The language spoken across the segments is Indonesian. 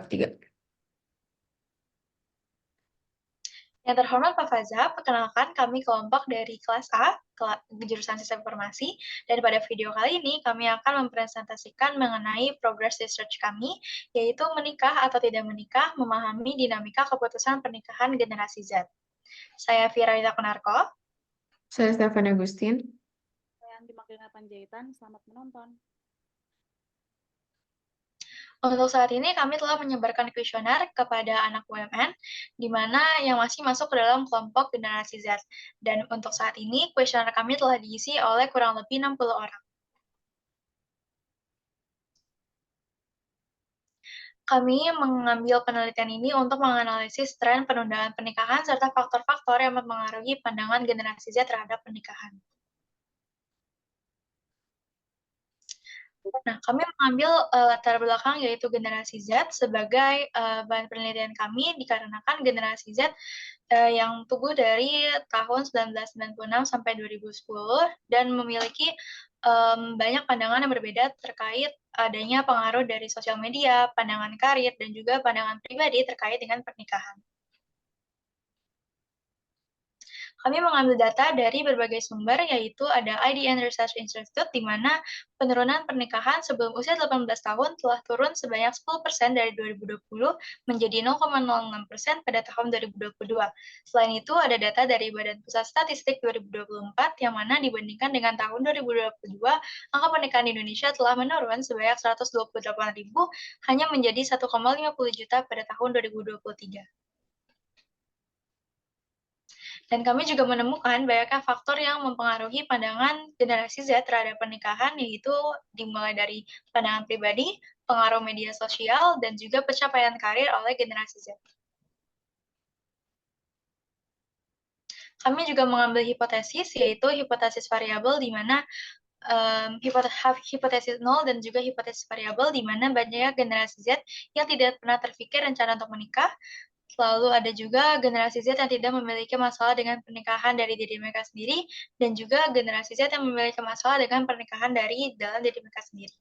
3. Yang terhormat Pak Faza, perkenalkan kami kelompok dari kelas A, jurusan Sistem Informasi, dan pada video kali ini kami akan mempresentasikan mengenai progress research kami, yaitu menikah atau tidak menikah, memahami dinamika keputusan pernikahan generasi Z. Saya Vira Wita Kunarko. Saya Stefan Agustin. Saya Andi Magdalena Panjaitan, selamat menonton. Untuk saat ini kami telah menyebarkan kuesioner kepada anak UMN, di mana yang masih masuk ke dalam kelompok generasi Z. Dan untuk saat ini kuesioner kami telah diisi oleh kurang lebih 60 orang. Kami mengambil penelitian ini untuk menganalisis tren penundaan pernikahan serta faktor-faktor yang mempengaruhi pandangan generasi Z terhadap pernikahan. Nah, kami mengambil latar belakang yaitu generasi Z sebagai bahan penelitian kami dikarenakan generasi Z yang tumbuh dari tahun 1996 sampai 2010 dan memiliki banyak pandangan yang berbeda terkait adanya pengaruh dari sosial media, pandangan karir, dan juga pandangan pribadi terkait dengan pernikahan. Kami mengambil data dari berbagai sumber, yaitu ada IDN Research Institute, di mana penurunan pernikahan sebelum usia 18 tahun telah turun sebanyak 10% dari 2020 menjadi 0,06% pada tahun 2022. Selain itu, ada data dari Badan Pusat Statistik 2024, yang mana dibandingkan dengan tahun 2022, angka pernikahan di Indonesia telah menurun sebanyak 128.000, hanya menjadi 1,50 juta pada tahun 2023. Dan kami juga menemukan banyaknya faktor yang mempengaruhi pandangan generasi Z terhadap pernikahan, yaitu dimulai dari pandangan pribadi, pengaruh media sosial, dan juga pencapaian karir oleh generasi Z. Kami juga mengambil hipotesis, yaitu hipotesis variabel, di mana hipotesis nol dan juga hipotesis variabel, di mana banyak generasi Z yang tidak pernah terpikir rencana untuk menikah. Lalu ada juga generasi Z yang tidak memiliki masalah dengan pernikahan dari diri mereka sendiri, dan juga generasi Z yang memiliki masalah dengan pernikahan dari dalam diri mereka sendiri.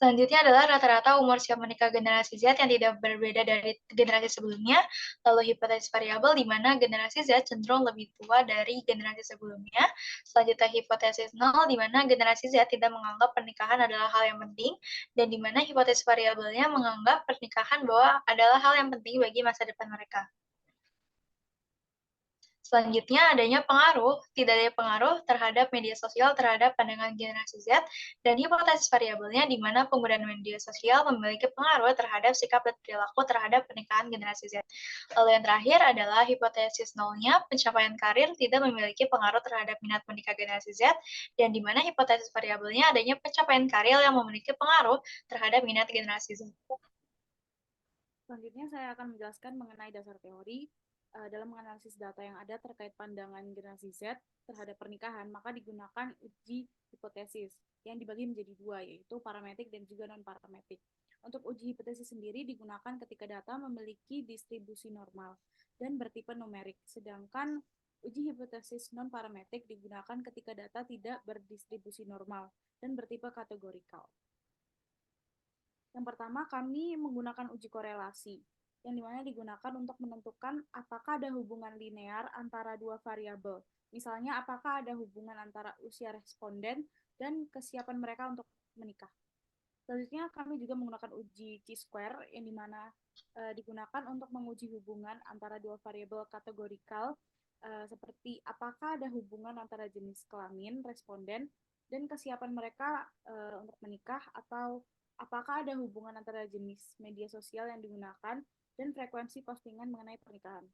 Selanjutnya adalah rata-rata umur siap menikah generasi Z yang tidak berbeda dari generasi sebelumnya. Lalu hipotesis variabel, di mana generasi Z cenderung lebih tua dari generasi sebelumnya. Selanjutnya hipotesis nol, di mana generasi Z tidak menganggap pernikahan adalah hal yang penting, dan di mana hipotesis variabelnya menganggap pernikahan bahwa adalah hal yang penting bagi masa depan mereka. Selanjutnya, adanya pengaruh, tidak ada pengaruh terhadap media sosial terhadap pandangan generasi Z, dan hipotesis variabelnya di mana penggunaan media sosial memiliki pengaruh terhadap sikap dan perilaku terhadap pernikahan generasi Z. Lalu yang terakhir adalah hipotesis nolnya, pencapaian karir tidak memiliki pengaruh terhadap minat menikah generasi Z, dan di mana hipotesis variabelnya adanya pencapaian karir yang memiliki pengaruh terhadap minat generasi Z. Selanjutnya saya akan menjelaskan mengenai dasar teori. Dalam menganalisis data yang ada terkait pandangan generasi Z terhadap pernikahan, maka digunakan uji hipotesis yang dibagi menjadi dua, yaitu parametrik dan juga non-parametrik. Untuk uji hipotesis sendiri digunakan ketika data memiliki distribusi normal dan bertipe numerik, sedangkan uji hipotesis non-parametrik digunakan ketika data tidak berdistribusi normal dan bertipe kategorikal. Yang pertama, kami menggunakan uji korelasi, yang dimana digunakan untuk menentukan apakah ada hubungan linear antara dua variabel. Misalnya, apakah ada hubungan antara usia responden dan kesiapan mereka untuk menikah. Selanjutnya, kami juga menggunakan uji Chi-square, yang dimana digunakan untuk menguji hubungan antara dua variabel kategorikal, seperti apakah ada hubungan antara jenis kelamin responden dan kesiapan mereka untuk menikah, atau apakah ada hubungan antara jenis media sosial yang digunakan dan frekuensi postingan mengenai pernikahan.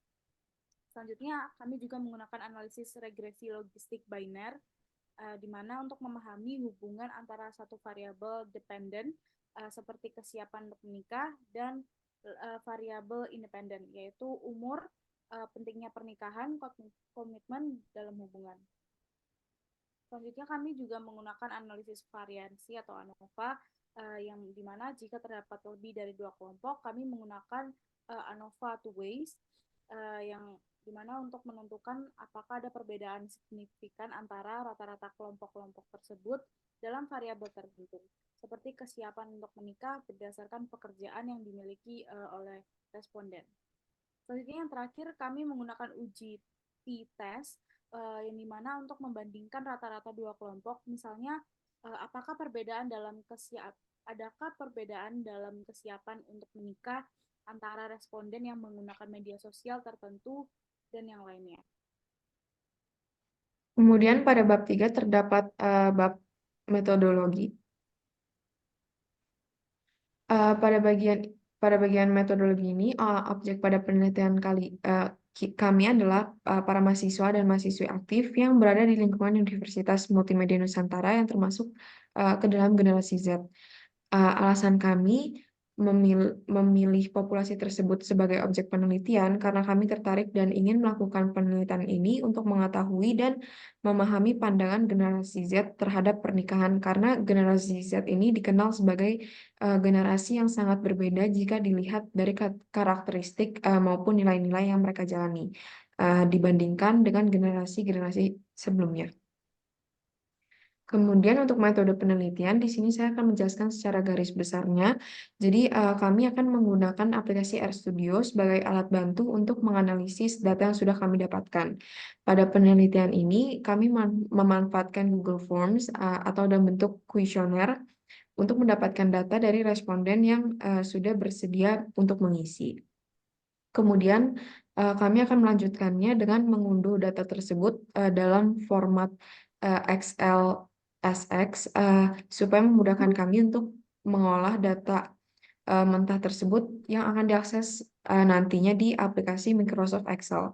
Selanjutnya, kami juga menggunakan analisis regresi logistik biner, di mana untuk memahami hubungan antara satu variabel dependen, seperti kesiapan untuk menikah, dan variabel independen, yaitu umur, pentingnya pernikahan, komitmen dalam hubungan. Selanjutnya kami juga menggunakan analisis variansi atau ANOVA, yang dimana jika terdapat lebih dari 2 kelompok, kami menggunakan ANOVA two ways, yang dimana untuk menentukan apakah ada perbedaan signifikan antara rata-rata kelompok-kelompok tersebut dalam variabel tertentu, seperti kesiapan untuk menikah berdasarkan pekerjaan yang dimiliki oleh responden. Selanjutnya yang terakhir, kami menggunakan uji t-test, yang dimana untuk membandingkan rata-rata 2 kelompok, misalnya apakah adakah perbedaan dalam kesiapan untuk menikah antara responden yang menggunakan media sosial tertentu dan yang lainnya. Kemudian pada bab 3 terdapat bab metodologi. Pada bagian metodologi ini, objek pada penelitian kami adalah para mahasiswa dan mahasiswi aktif yang berada di lingkungan Universitas Multimedia Nusantara yang termasuk ke dalam generasi Z. Alasan kami memilih populasi tersebut sebagai objek penelitian karena kami tertarik dan ingin melakukan penelitian ini untuk mengetahui dan memahami pandangan generasi Z terhadap pernikahan, karena generasi Z ini dikenal sebagai generasi yang sangat berbeda jika dilihat dari karakteristik maupun nilai-nilai yang mereka jalani dibandingkan dengan generasi-generasi sebelumnya. Kemudian untuk metode penelitian, di sini saya akan menjelaskan secara garis besarnya. Jadi kami akan menggunakan aplikasi RStudio sebagai alat bantu untuk menganalisis data yang sudah kami dapatkan. Pada penelitian ini, kami memanfaatkan Google Forms atau dalam bentuk kuesioner untuk mendapatkan data dari responden yang sudah bersedia untuk mengisi. Kemudian kami akan melanjutkannya dengan mengunduh data tersebut dalam format Excel SX supaya memudahkan kami untuk mengolah data mentah tersebut yang akan diakses nantinya di aplikasi Microsoft Excel.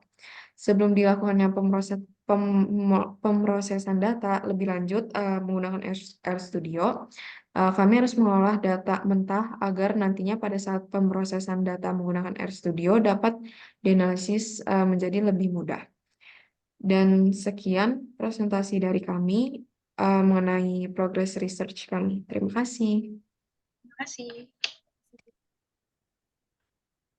Sebelum dilakukannya pemrosesan data lebih lanjut menggunakan RStudio, kami harus mengolah data mentah agar nantinya pada saat pemrosesan data menggunakan RStudio dapat dianalisis menjadi lebih mudah. Dan sekian presentasi dari kami mengenai progress research kami. Terima kasih. Terima kasih.